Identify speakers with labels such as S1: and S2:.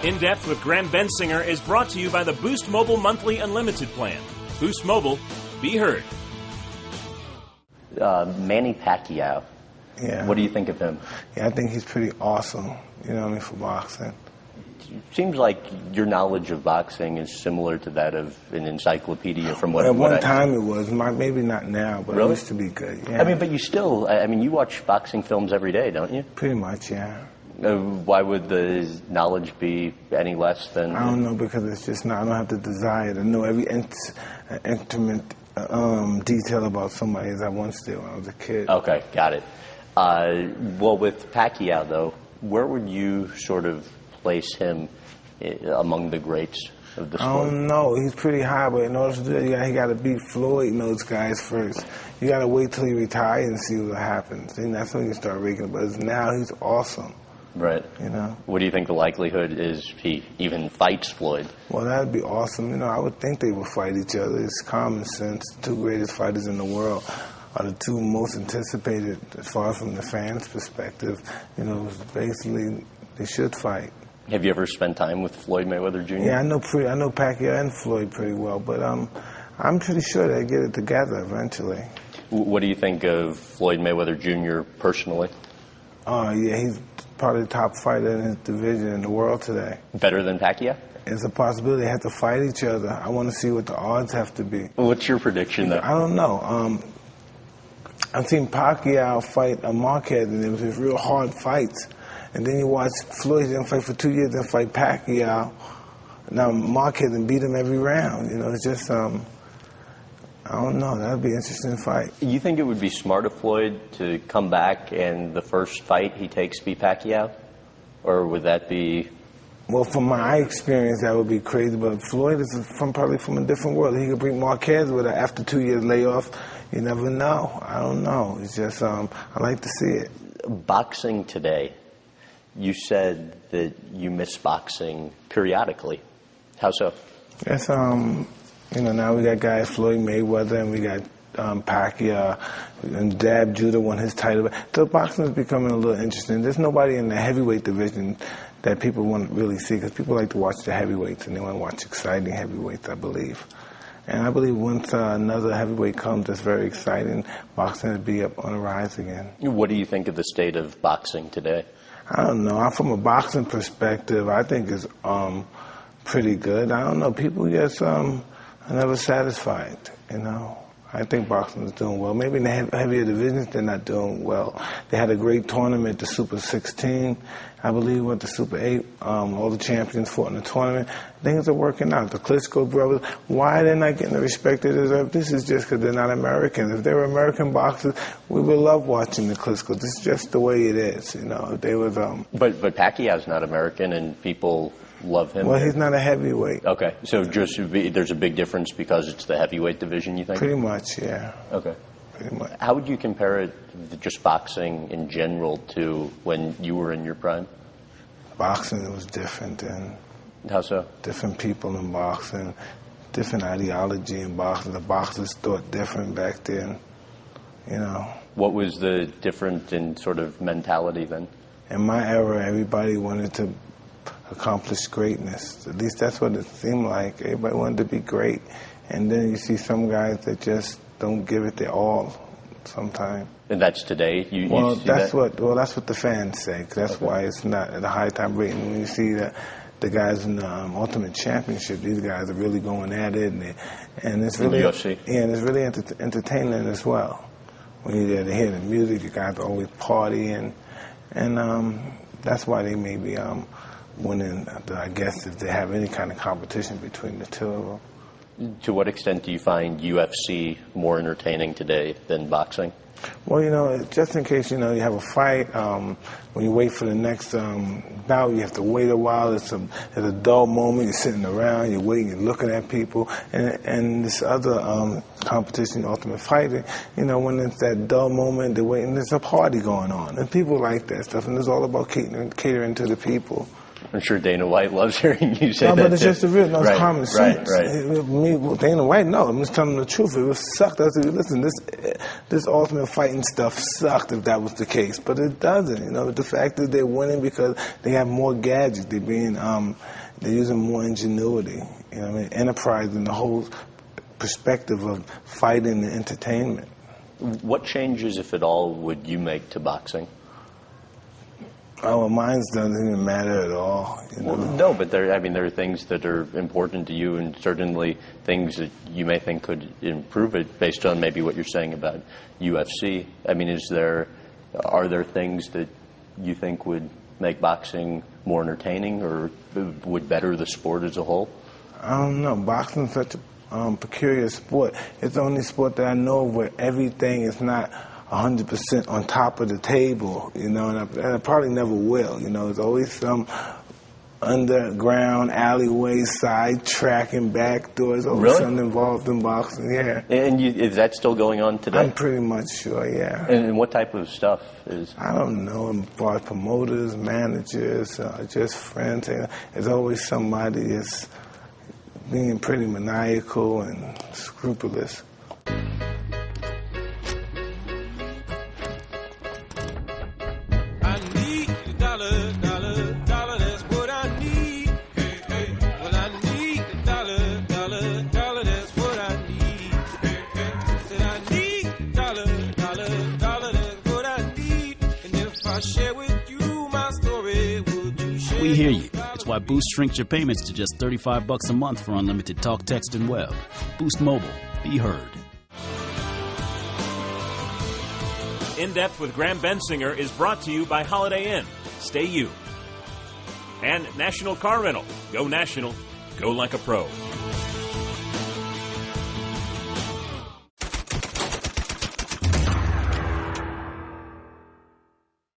S1: In Depth with Graham Bensinger is brought to you by the Boost Mobile Monthly Unlimited Plan. Boost Mobile, be heard.
S2: Manny Pacquiao.
S3: Yeah.
S2: What do you think of him?
S3: Yeah, I think he's pretty awesome, you know what I mean, for boxing.
S2: It seems like your knowledge of boxing is similar to that of an encyclopedia from what
S3: At one time it was, maybe not now, but
S2: Really?
S3: it used to be good. Yeah.
S2: I mean, but you still, you watch boxing films every day, don't you?
S3: Pretty much, yeah.
S2: Why would the knowledge be any less than...
S3: I don't know, because it's just not, I don't have the desire to know every intimate detail about somebody as I once did when I was a kid.
S2: Okay, got it. Well, with Pacquiao, though, where would you sort of place him among the greats of the sport?
S3: I don't know. He's pretty high, but in order to do that, he got to beat Floyd and those guys first. You got to wait till he retires and see what happens. Then that's when you start ranking. But now he's awesome.
S2: Right.
S3: You know.
S2: What do you think the likelihood is he even fights Floyd?
S3: Well, that'd be awesome. You know, I would think they would fight each other. It's common sense. The two greatest fighters in the world are the two most anticipated, as far as from the fans' perspective. You know, basically they should fight.
S2: Have you ever spent time with Floyd Mayweather Jr.?
S3: Yeah, I know Pacquiao and Floyd pretty well, but I'm pretty sure they get it together eventually.
S2: What do you think of Floyd Mayweather Jr. personally?
S3: Yeah, he's probably the top fighter in his division in the world today.
S2: Better than Pacquiao?
S3: It's a possibility they have to fight each other. I want to see what the odds have to be.
S2: What's your prediction, though?
S3: I don't know. I've seen Pacquiao fight Marquez, and it was real hard fights. And then you watch Floyd then fight for 2 years, then fight Pacquiao. Now Marquez and beat him every round. You know, it's just I don't know. That'd be an interesting fight.
S2: You think it would be smart of Floyd to come back and the first fight he takes be Pacquiao? Or would that be...
S3: Well, from my experience, that would be crazy. But Floyd is probably from a different world. He could beat Marquez with after 2 years layoff. You never know. I don't know. It's just, I like to see it.
S2: Boxing today, you said that you miss boxing periodically. How so?
S3: Yes, you know, now we got guys Floyd Mayweather and we got Pacquiao and Dab Judah won his title. So boxing is becoming a little interesting. There's nobody in the heavyweight division that people want to really see, because people like to watch the heavyweights and they want to watch exciting heavyweights, I believe. And I believe once another heavyweight comes that's very exciting, boxing will be up on the rise again.
S2: What do you think of the state of boxing today?
S3: I don't know. From a boxing perspective, I think it's pretty good. I don't know. People just are never satisfied, you know. I think boxing is doing well. Maybe in the heavier divisions, they're not doing well. They had a great tournament, the Super 16, I believe, with the Super 8. All the champions fought in the tournament. Things are working out. The Klitschko brothers, why they're not getting the respect they deserve? This is just because they're not Americans. If they were American boxers, we would love watching the Klitschkos. This is just the way it is, you know. If they was,
S2: But Pacquiao's not American, and people love him.
S3: Well, he's not a heavyweight.
S2: Okay, so just there's a big difference because it's the heavyweight division, you think?
S3: Pretty much, yeah.
S2: Okay.
S3: Pretty much.
S2: How would you compare it, just boxing in general, to when you were in your prime?
S3: Boxing was different then.
S2: How so?
S3: Different people in boxing, different ideology in boxing. The boxers thought different back then, you know.
S2: What was the difference in sort of mentality then?
S3: In my era, everybody wanted to accomplish greatness. At least that's what it seemed like. Everybody wanted to be great. And then you see some guys that just don't give it their all sometimes.
S2: And that's today? You
S3: that's what the fans say. That's why it's not at a high time rating. When you see that the guys in the Ultimate Championship, these guys are really going at it, and it's really
S2: in the UFC.
S3: Yeah, and it's really entertaining as well. When you're there to hear the music, the guys are always partying, and that's why they may be winning. I guess if they have any kind of competition between the two of them.
S2: To what extent do you find UFC more entertaining today than boxing?
S3: Well, you know, just in case, you know, you have a fight, when you wait for the next bout, you have to wait a while. It's a dull moment. You're sitting around, you're waiting, you're looking at people. And this other competition, Ultimate Fighting, you know, when it's that dull moment, they're waiting, there's a party going on. And people like that stuff, and it's all about catering to the people.
S2: I'm sure Dana White loves hearing you say
S3: no,
S2: that.
S3: But it's
S2: too.
S3: just the real, no, it's
S2: Right,
S3: common sense.
S2: right.
S3: Dana White, no, I'm just telling the truth. It was sucked. I said, listen, this ultimate fighting stuff sucked if that was the case, but it doesn't. You know, the fact that they're winning because they have more gadgets. They're using more ingenuity. You know what I mean? Enterprise and the whole perspective of fighting and entertainment.
S2: What changes, if at all, would you make to boxing?
S3: Oh, well, mine doesn't even matter at all. You know?
S2: Well, no, but there are things that are important to you, and certainly things that you may think could improve it based on maybe what you're saying about UFC. I mean, are there things that you think would make boxing more entertaining or would better the sport as a whole?
S3: I don't know. Boxing's such a peculiar sport. It's the only sport that I know where everything is not 100% on top of the table, you know, and I probably never will. You know, there's always some underground alleyway, side track, and back doors. Always
S2: Really?
S3: something involved in boxing, yeah.
S2: And is that still going on today?
S3: I'm pretty much sure, yeah.
S2: And what type of stuff is?
S3: I don't know, as far as promoters, managers, just friends. There's always somebody that's being pretty maniacal and scrupulous.
S4: We hear you. It's why Boost shrinks your payments to just $35 a month for unlimited talk, text, and web. Boost Mobile. Be heard.
S1: In Depth with Graham Bensinger is brought to you by Holiday Inn. Stay you. And National Car Rental. Go national. Go like a pro.